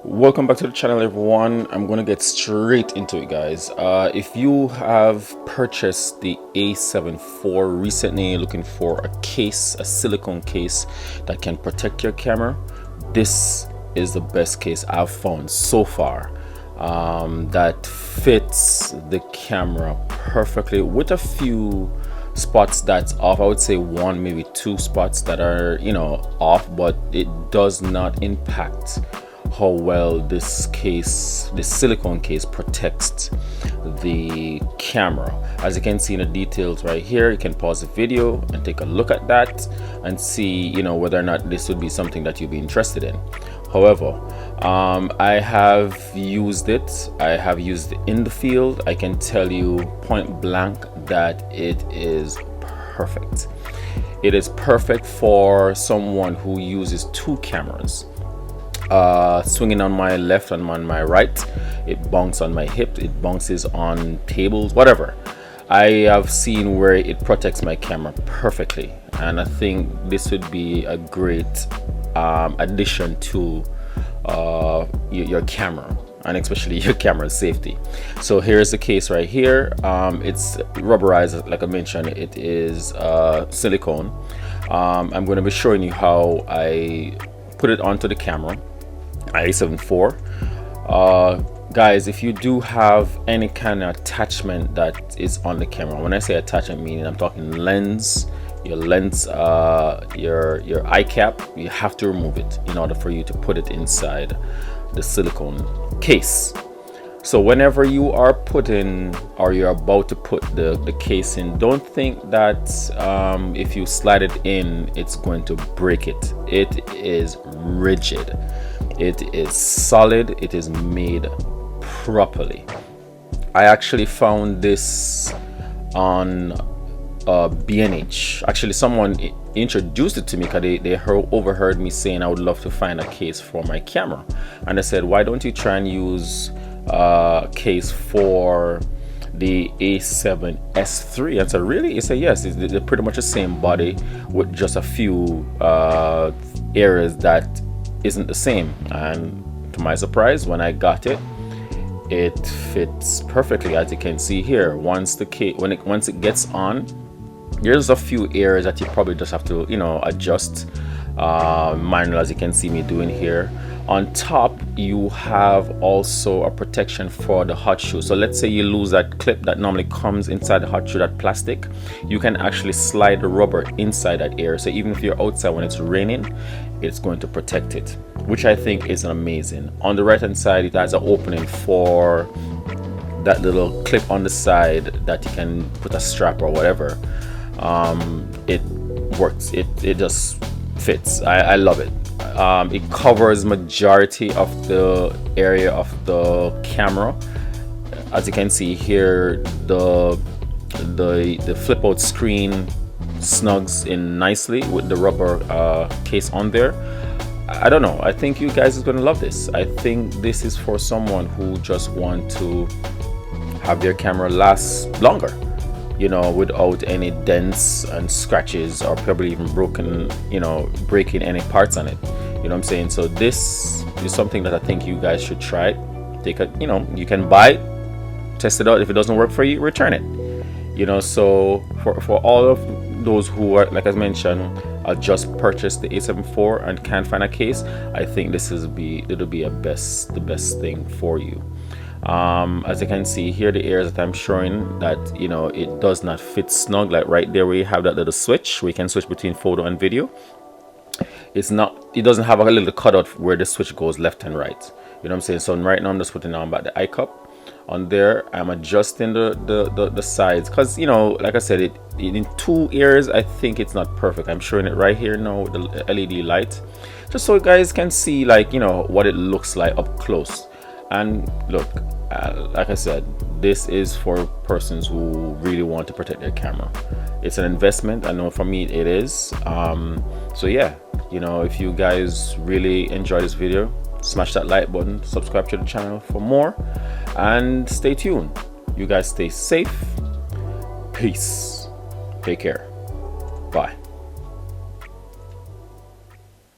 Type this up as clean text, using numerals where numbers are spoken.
Welcome back to the channel, everyone. I'm gonna get straight into it, guys. If you have purchased the A7IV recently, looking for a case, a silicone case that can protect your camera, this is the best case I've found so far, that fits the camera perfectly, with a few spots that's off. I would say one, maybe two spots that are, off, but it does not impact how well this case, this silicone case, protects the camera. As you can see in the details right here, you can pause the video and take a look at that and see, whether or not this would be something that you'd be interested in. However, I have used it. I have used it in the field. I can tell you point blank that it is perfect. It is perfect for someone who uses two cameras. Swinging on my left and on my right, it bounces on my hip, it bounces on tables, whatever. I have seen where it protects my camera perfectly, and I think this would be a great addition to your camera, and especially your camera safety. So here's the case right here. It's rubberized, like I mentioned. It is silicone. I'm going to be showing you how I put it onto the camera. A7IV. Guys, if you do have any kind of attachment that is on the camera, when I say attachment, meaning I'm talking lens, your lens, your eye cap, you have to remove it in order for you to put it inside the silicone case. So whenever you are putting, or you're about to put the case in, don't think that if you slide it in, it's going to break it. It is rigid. It is solid. It is made properly. I actually found this on B&H. Actually, someone introduced it to me because they overheard me saying I would love to find a case for my camera, and I said, why don't you try and use case for the A7S3? And so really, he said yes, they're pretty much the same body with just a few areas that isn't the same. And to my surprise, when I got it, it fits perfectly. As you can see here, once it gets on, there's a few areas that you probably just have to adjust manual, as you can see me doing here. On top, you have also a protection for the hot shoe. So let's say you lose that clip that normally comes inside the hot shoe, that plastic, you can actually slide the rubber inside that area. So even if you're outside when it's raining, it's going to protect it, which I think is amazing. On the right hand side, it has an opening for that little clip on the side that you can put a strap or whatever. It works. It just fits. I love it. It covers majority of the area of the camera. As you can see here, the flip out screen snugs in nicely with the rubber case on there. I don't know, I think you guys are going to love this. I think this is for someone who just want to have their camera last longer, without any dents and scratches, or probably even breaking any parts on it. You know what I'm saying? So this is something that I think you guys should try. You can buy it, test it out. If it doesn't work for you, return it. So for all of those who are, like I mentioned, just purchased the A7IV and can't find a case, I think it'll be the best thing for you. As you can see here, the areas that I'm showing that it does not fit snug, like right there where you have that little switch where you can switch between photo and video. It doesn't have a little cutout where the switch goes left and right. You know what I'm saying? So right now I'm just putting on back the eye cup on there. I'm adjusting the sides because like I said, it in two areas I think it's not perfect. I'm showing it right here now with the LED light, just so you guys can see what it looks like up close. And look, like I said, this is for persons who really want to protect their camera. It's an investment. I know for me it is. So yeah, if you guys really enjoy this video, smash that like button, subscribe to the channel for more, and stay tuned. You guys stay safe. Peace. Take care. Bye.